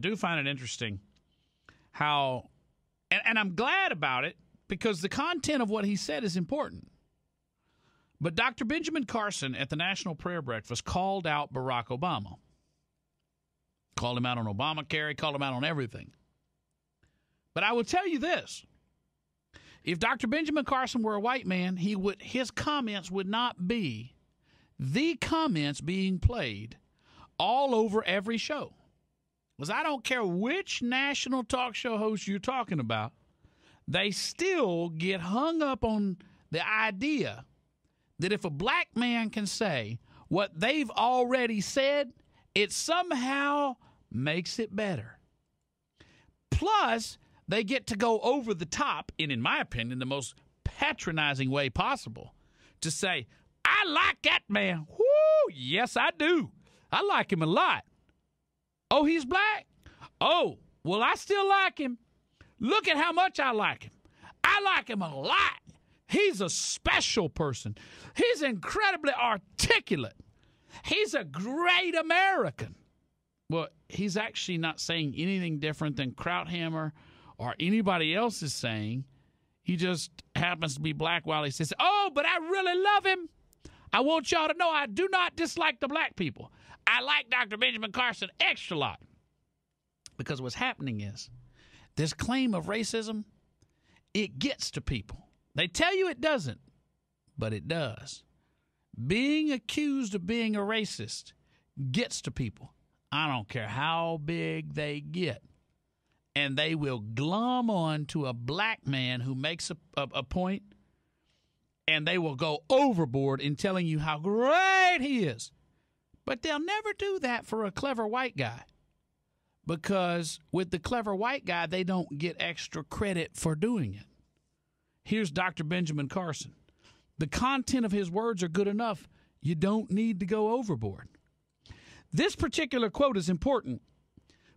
do find it interesting how, and I'm glad about it because the content of what he said is important. But Dr. Benjamin Carson at the National Prayer Breakfast called out Barack Obama. Called him out on Obamacare, called him out on everything. But I will tell you this. If Dr. Benjamin Carson were a white man, his comments would not be the comments being played all over every show. Because I don't care which national talk show host you're talking about, they still get hung up on the idea that if a black man can say what they've already said, it somehow makes it better. Plus, they get to go over the top, and in my opinion, the most patronizing way possible, to say, I like that man. Whoo, yes, I do. I like him a lot. Oh, he's black? Oh, well, I still like him. Look at how much I like him. I like him a lot. He's a special person. He's incredibly articulate. He's a great American. Well, he's actually not saying anything different than Krauthammer or anybody else is saying. He just happens to be black while he says, oh, but I really love him. I want y'all to know I do not dislike the black people. I like Dr. Benjamin Carson extra lot. Because what's happening is this claim of racism, it gets to people. They tell you it doesn't, but it does. Being accused of being a racist gets to people. I don't care how big they get. And they will glom on to a black man who makes a point, and they will go overboard in telling you how great he is. But they'll never do that for a clever white guy. Because with the clever white guy, they don't get extra credit for doing it. Here's Dr. Benjamin Carson. The content of his words are good enough. You don't need to go overboard. This particular quote is important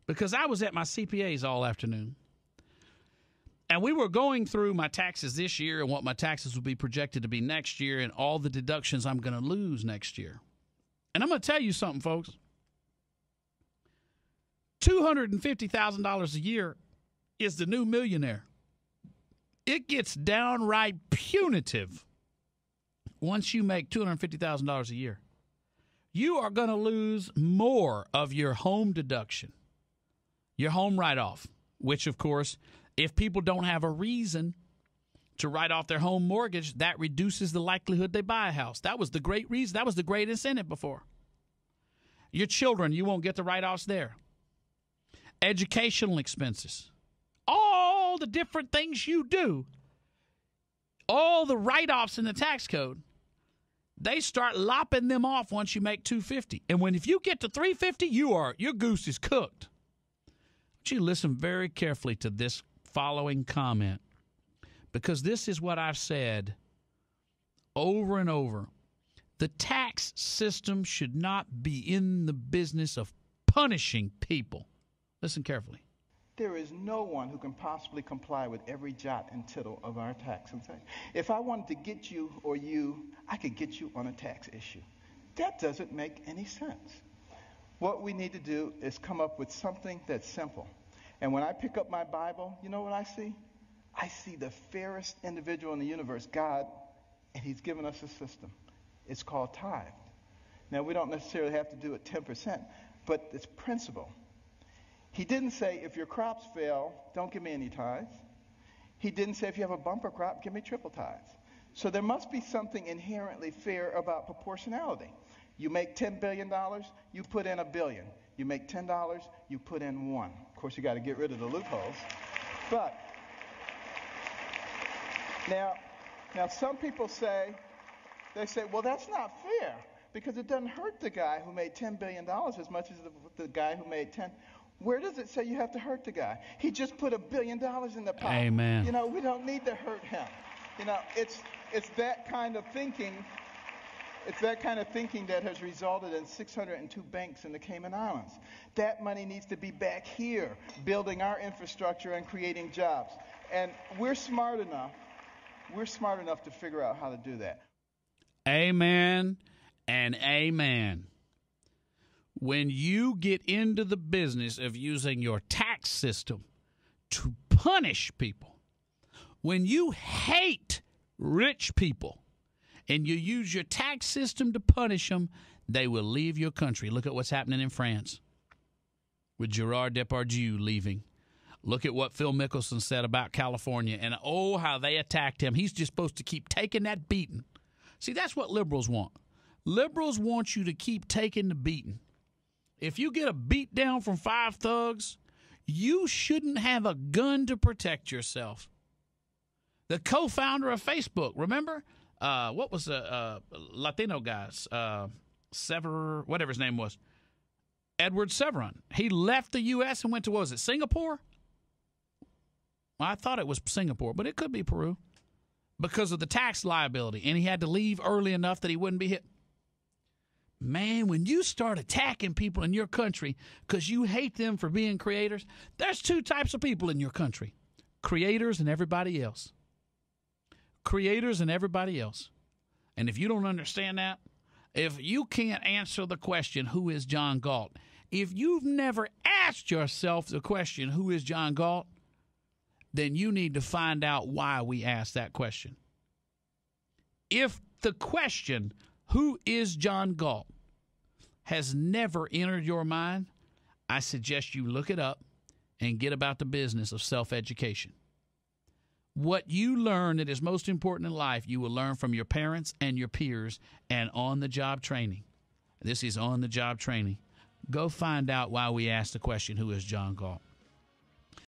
because I was at my CPA's all afternoon. And we were going through my taxes this year and what my taxes will be projected to be next year and all the deductions I'm going to lose next year. And I'm going to tell you something, folks. $250,000 a year is the new millionaire. It gets downright punitive once you make $250,000 a year. You are going to lose more of your home deduction, your home write-off, which, of course, if people don't have a reason to write off their home mortgage, that reduces the likelihood they buy a house. That was the great reason. That was the great incentive before. Your children, you won't get the write-offs there. Educational expenses. All the different things you do, all the write-offs in the tax code, they start lopping them off once you make $250. And if you get to $350, your goose is cooked. I want you to listen very carefully to this following comment, because this is what I've said over and over. The tax system should not be in the business of punishing people. Listen carefully. There is no one who can possibly comply with every jot and tittle of our tax. If I wanted to get you or you, I could get you on a tax issue. That doesn't make any sense. What we need to do is come up with something that's simple. And when I pick up my Bible, you know what I see? I see the fairest individual in the universe, God, and he's given us a system. It's called tithe. Now, we don't necessarily have to do it 10%, but it's principle. He didn't say, if your crops fail, don't give me any tithes. He didn't say, if you have a bumper crop, give me triple tithes. So there must be something inherently fair about proportionality. You make $10 billion, you put in $1 billion. You make $10, you put in $1. Of course, you got to get rid of the loopholes. But now some people say, well, that's not fair because it doesn't hurt the guy who made $10 billion as much as the guy who made 10. Where does it say you have to hurt the guy? He just put $1 billion in the pot. Amen. We don't need to hurt him. It's that kind of thinking. It's that kind of thinking that has resulted in 602 banks in the Cayman Islands. That money needs to be back here, building our infrastructure and creating jobs. And we're smart enough to figure out how to do that. Amen and amen. When you get into the business of using your tax system to punish people, when you hate rich people and you use your tax system to punish them, they will leave your country. Look at what's happening in France with Gerard Depardieu leaving. Look at what Phil Mickelson said about California, and oh, how they attacked him. He's just supposed to keep taking that beating. See, that's what liberals want. Liberals want you to keep taking the beating. If you get a beat down from 5 thugs, you shouldn't have a gun to protect yourself. The co-founder of Facebook, remember? What was the Latino guy's? Whatever his name was. Edward Severin. He left the U.S. and went to, what was it, Singapore? I thought it was Singapore, but it could be Peru because of the tax liability, and he had to leave early enough that he wouldn't be hit. Man, when you start attacking people in your country because you hate them for being creators, there's 2 types of people in your country, creators and everybody else. Creators and everybody else. And if you don't understand that, if you can't answer the question, who is John Galt? If you've never asked yourself the question, who is John Galt? Then you need to find out why we asked that question. If the question, who is John Galt, has never entered your mind, I suggest you look it up and get about the business of self-education. What you learn that is most important in life, you will learn from your parents and your peers and on-the-job training. This is on-the-job training. Go find out why we asked the question, who is John Galt?